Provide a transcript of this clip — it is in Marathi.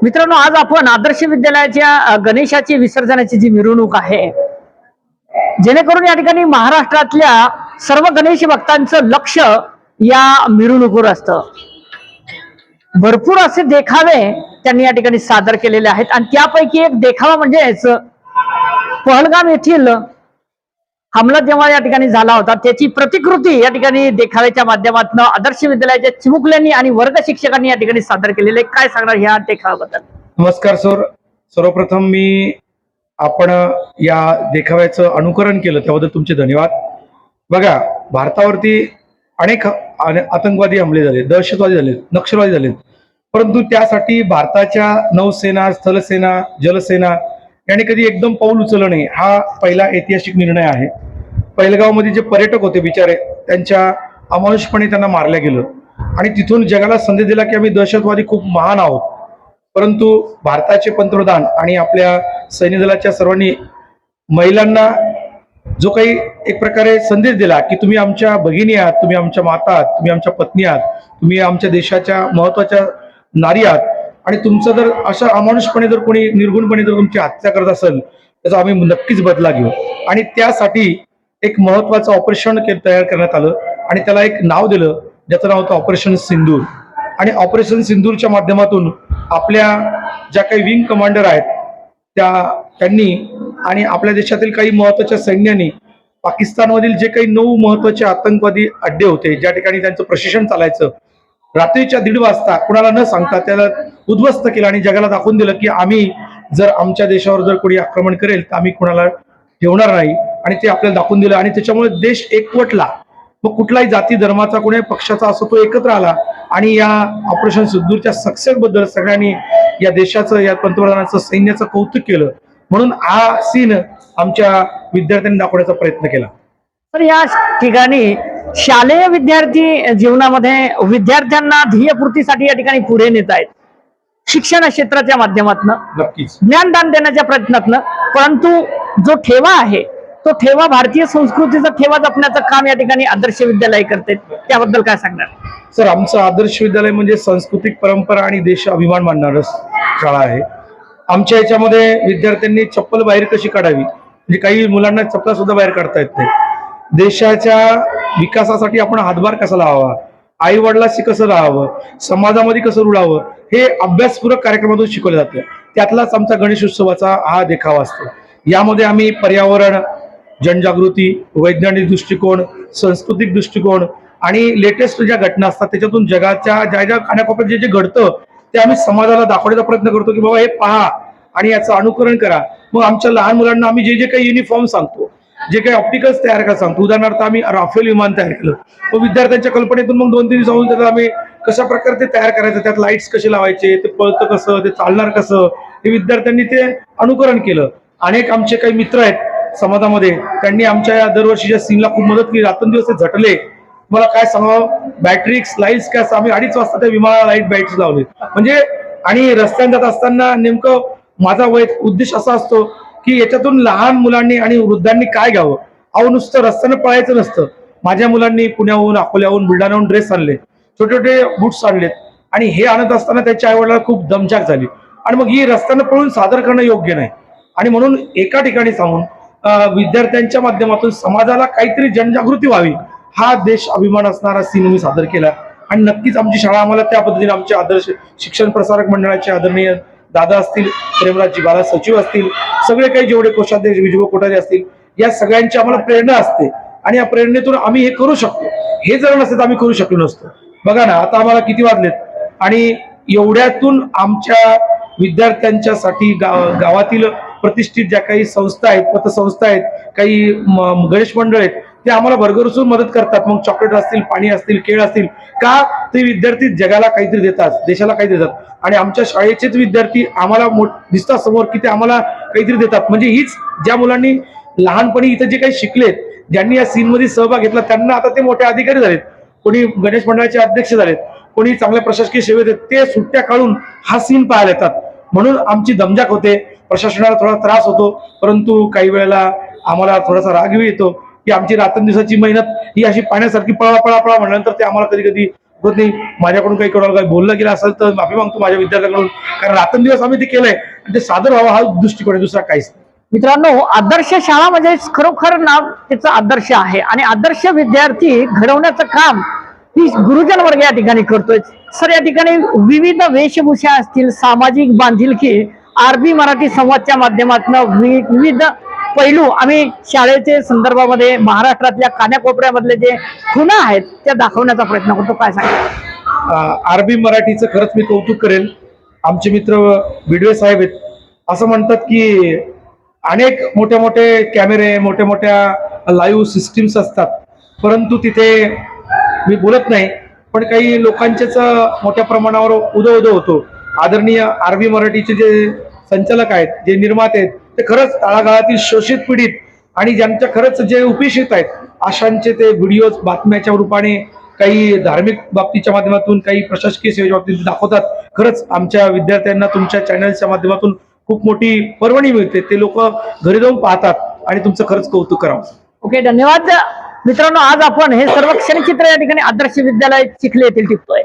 मित्रांनो, आज आपण आदर्श विद्यालयाच्या गणेशाची विसर्जनाची जी मिरवणूक आहे, जेणेकरून या ठिकाणी महाराष्ट्रातल्या सर्व गणेश भक्तांचं लक्ष या मिरवणुकीवर असतं. भरपूर असे देखावे त्यांनी या ठिकाणी सादर केलेले आहेत आणि त्यापैकी एक देखावा म्हणजेच पहलगाम येथील हमला जेव्हा या ठिकाणी झाला होता त्याची प्रतिकृती या ठिकाणी देखाव्याच्या माध्यमातून आदर्श विद्यालयाच्या चिमुकल्यांनी आणि वर्ग शिक्षकांनी या ठिकाणी सादर केलेले. काय सांगणार ह्या देखाव्याबद्दल? नमस्कार सर. सर्वप्रथम मी आपण या देखाव्याचं अनुकरण केलं त्याबद्दल तुमचे धन्यवाद. बघा, भारतावरती अनेक आतंकवादी हमले झाले, दहशतवादी झाले, नक्षलवादी झाले, परंतु त्यासाठी भारताच्या नौसेना, स्थलसेना, जलसेना यांनी कधी एकदम पाऊल उचललं नाही. हा पहिला ऐतिहासिक निर्णय आहे. पहलगावमध्ये जे पर्यटक होते बिचारे, त्यांच्या अमानुषपणे त्यांना मारलं गेलं आणि तिथून जगाला संदेश दिला की आम्ही दहशतवादी खूप महान आहोत. परंतु भारताचे पंतप्रधान आणि आपल्या सैन्य दलाच्या सर्वांनी महिलांना जो काही एक प्रकारे संदेश दिला की तुम्ही आमच्या भगिनी आहात, तुम्ही आमच्या माता आहात, तुम्ही आमच्या पत्नी आहात, तुम्ही आमच्या देशाच्या महत्वाच्या नारी आहात आणि तुमचं जर अशा अमानुषपणे जर कोणी निर्गुणपणे जर तुमची हत्या करत असेल त्याचा आम्ही नक्कीच बदला घेऊ. आणि त्यासाठी एक महत्वाचं ऑपरेशन तयार करण्यात आलं आणि त्याला एक नाव दिलं ज्याचं नाव होतं ऑपरेशन सिंदूर. आणि ऑपरेशन सिंदूरच्या माध्यमातून आपल्या ज्या काही विंग कमांडर आहेत त्यांनी आणि आपल्या देशातील काही महत्वाच्या सैन्यांनी पाकिस्तानमधील जे काही 9 महत्वाचे आतंकवादी अड्डे होते, ज्या ठिकाणी त्यांचं प्रशिक्षण चालायचं, रात्रीच्या 1:30 वाजता कुणाला न सांगता त्याला उद्ध्वस्त केलं आणि जगाला दाखवून दिलं की आम्ही जर आमच्या देशावर जर कोणी आक्रमण करेल तर आम्ही कुणाला ठेवणार नाही. आणि ते आपल्याला दाखवून दिलं आणि त्याच्यामुळे देश एकवटला. मग कुठलाही जाती धर्माचा कोणी पक्षाचा असो तो एकत्र आला आणि या ऑपरेशन सिंदूरच्या सक्सेस बद्दल सगळ्यांनी या देशाचं, या पंतप्रधानाचं, सैन्याचं कौतुक केलं. म्हणून हा सीन आमच्या विद्यार्थ्यांनी दाखवण्याचा प्रयत्न केला. तर या ठिकाणी शालेय विद्यार्थी जीवनामध्ये विद्यार्थ्यांना ध्येयपूर्तीसाठी या ठिकाणी पुढे नेत आहेत शिक्षण क्षेत्राच्या माध्यमातून, नक्कीच ज्ञानदान देण्याच्या प्रयत्नातनं. परंतु जो ठेवा आहे तो ठेवा, भारतीय संस्कृतीचा ठेवा जपण्याचं काम या ठिकाणी आदर्श विद्यालय करते, त्याबद्दल काय सांगणार? सर, आमचं आदर्श विद्यालय म्हणजे सांस्कृतिक परंपरा आणि देश अभिमान मानणारं शाळा आहे. आमच्या याच्यामध्ये विद्यार्थ्यांनी चप्पल बाहेर कशी काढावी, म्हणजे काही मुलांना चप्पल सुद्धा बाहेर काढता येत नाही. देशाच्या विकासासाठी आपण हातभार कसा लावावा, आई वडिलांशी कसं राहावं, समाजामध्ये कसं रुळावं, हे अभ्यासपूरक कार्यक्रमातून शिकवलं जातं. त्यातलाच आमचा गणेश उत्सवाचा हा देखावा असतो. यामध्ये आम्ही पर्यावरण, जनजागृती, वैज्ञानिक दृष्टिकोन, सांस्कृतिक दृष्टिकोन आणि लेटेस्ट ज्या घटना असतात त्याच्यातून जगाच्या ज्या कानाकोपऱ्यात जे घडतं ते आम्ही समाजाला दाखवण्याचा प्रयत्न करतो की बाबा हे पहा आणि याचं अनुकरण करा. मग आमच्या लहान मुलांना आम्ही जे काही युनिफॉर्म सांगतो, जे काही ऑप्टिकल्स तयार करायला सांगतो, उदाहरणार्थ आम्ही राफेल विमान तयार केलं, तो विद्यार्थ्यांच्या कल्पनेतून मग 2-3 दिवस जाऊन त्याला आम्ही कशा प्रकारे ते तयार करायचं, त्यात लाईट्स कसे लावायचे, ते पळतं कसं, ते चालणार कसं, हे विद्यार्थ्यांनी ते अनुकरण केलं. अनेक आमचे काही मित्र आहेत समाजामध्ये, त्यांनी आमच्या या दरवर्षीच्या सीनला खूप मदत केली. रात्रंदिवस ते झटले. मला काय सांगावं, बॅटरीज लाईट्स काय, आम्ही 2:30 वाजता त्या विमानाला लाईट बॅटरीज लावले. म्हणजे आणि रस्त्याने जात असताना नेमकं माझा उद्देश असा असतो की याच्यातून लहान मुलांनी आणि वृद्धांनी काय घ्यावं. अहो, नुसतं रस्त्यानं पळायचं नसतं. माझ्या मुलांनी पुण्याहून, अकोल्याहून, बुलढाण्याहून ड्रेस आणले, छोटे छोटे बूट्स आणलेत आणि हे आणत असताना त्याच्या आईवडिलांना खूप दमछाक झाली. आणि मग ही रस्त्यानं पळून सादर करणं योग्य नाही. आणि म्हणून एका ठिकाणी सांगून विद्यार्थ्यांच्या माध्यमातून समाजाला काहीतरी जनजागृती व्हावी, हा देश अभिमान असणारा सीन मी सादर केला. आणि नक्कीच आमची शाळा आम्हाला त्या पद्धतीने, आमचे आदर्श शिक्षण प्रसारक मंडळाचे आदरणीय दादा असतील, प्रेमराजजी बाला सचिव असतील, सगळे काही जेवढे कोषाध्यक्ष विजय कोठारे असतील, या सगळ्यांची आम्हाला प्रेरणा असते आणि या प्रेरणेतून आम्ही हे करू शकतो. हे जर नसतं तर आम्ही करू शकलो नसतो. बघा ना, आता आम्हाला किती वाजलेत आणि एवढ्यातून आमच्या विद्यार्थ्यांच्यासाठी गावातील प्रतिष्ठित ज्या काही संस्था आहेत, पतसंस्था आहेत, काही गणेश मंडळ आहेत, ते आम्हाला भरघोसून मदत करतात. मग चॉकलेट असतील, पाणी असतील, केळ असतील, का ते विद्यार्थी जगाला काहीतरी देतात, देशाला काहीतरी देतात. आणि आमच्या शाळेचेच विद्यार्थी आम्हाला दिसतात समोर की ते आम्हाला काहीतरी देतात. म्हणजे हीच ज्या मुलांनी लहानपणी इथं जे काही शिकलेत, ज्यांनी या सीन मध्ये सहभाग घेतला, त्यांना आता ते मोठे अधिकारी झालेत, कोणी गणेश मंडळाचे अध्यक्ष झालेत, कोणी चांगल्या प्रशासकीय सेवेत आहेत, ते सुट्ट्या काढून हा सीन पाहायला येतात. म्हणून आमची दमजाक होते, प्रशासनाला थोडा त्रास होतो, परंतु काही वेळेला आम्हाला थोडासा रागही येतो की आमची रात्रंदिवसाची मेहनत ही अशी पाण्यासारखी पळा पळा पळा म्हणल्यानंतर ते आम्हाला कधी कधी होत नाही. माझ्याकडून काही कोणाला काही बोललं गेलं असेल तर माफी मागतो माझ्या विद्यार्थ्यांकडून, कारण रात्रंदिवस आम्ही ते केलंय आणि ते सादर व्हावं हा दृष्टिकोन आहे, दुसरा काहीच नाही. मित्रांनो, आदर्श शाळा म्हणजे खरोखर नाव त्याचा आदर्श आहे आणि आदर्श विद्यार्थी घडवण्याचं काम ही गुरुजन वर्ग या ठिकाणी करतोय. सर, या ठिकाणी विविध वेशभूषा असतील, सामाजिक बांधिलकी, आरबी मराठी संवादच्या माध्यमातून विविध पैलू आम्ही शाळेचे संदर्भामध्ये महाराष्ट्रातल्या कानाकोपऱ्यामधले जे खुणा आहेत त्या दाखवण्याचा प्रयत्न करतो. काय सांगा? आरबी मराठीचं खरंच मी कौतुक करेल. आमचे मित्र बिडवे साहेब आहेत, असं म्हणतात की अनेक मोठे मोठे कॅमेरे, मोठ्या मोठ्या लाईव्ह सिस्टीम्स असतात, परंतु तिथे मी बोलत नाही, पण काही लोकांचेच मोठ्या प्रमाणावर उदो होतो. आदरणीय आरबी मराठीचे जे संचालक आहेत, जे निर्माते आहेत, ते खरंच तळागाळातील शोषित पीडित आणि ज्यांच्या खरंच जे उपेक्षित आहेत अशांचे ते व्हिडिओज बातम्याच्या रूपाने, काही धार्मिक बाबतीच्या माध्यमातून, काही प्रशासकीय सेवेच्या बाबतीत दाखवतात. खरंच आमच्या विद्यार्थ्यांना तुमच्या चॅनलच्या माध्यमातून खूप मोठी पर्वणी मिळते. ते लोक घरी जाऊन पाहतात आणि तुमचं खरंच कौतुक करावं. ओके, धन्यवाद. मित्रांनो, आज आपण हे सर्व क्षणचित्र या ठिकाणी आदर्श विद्यालय चिखली येथील टिपतोय.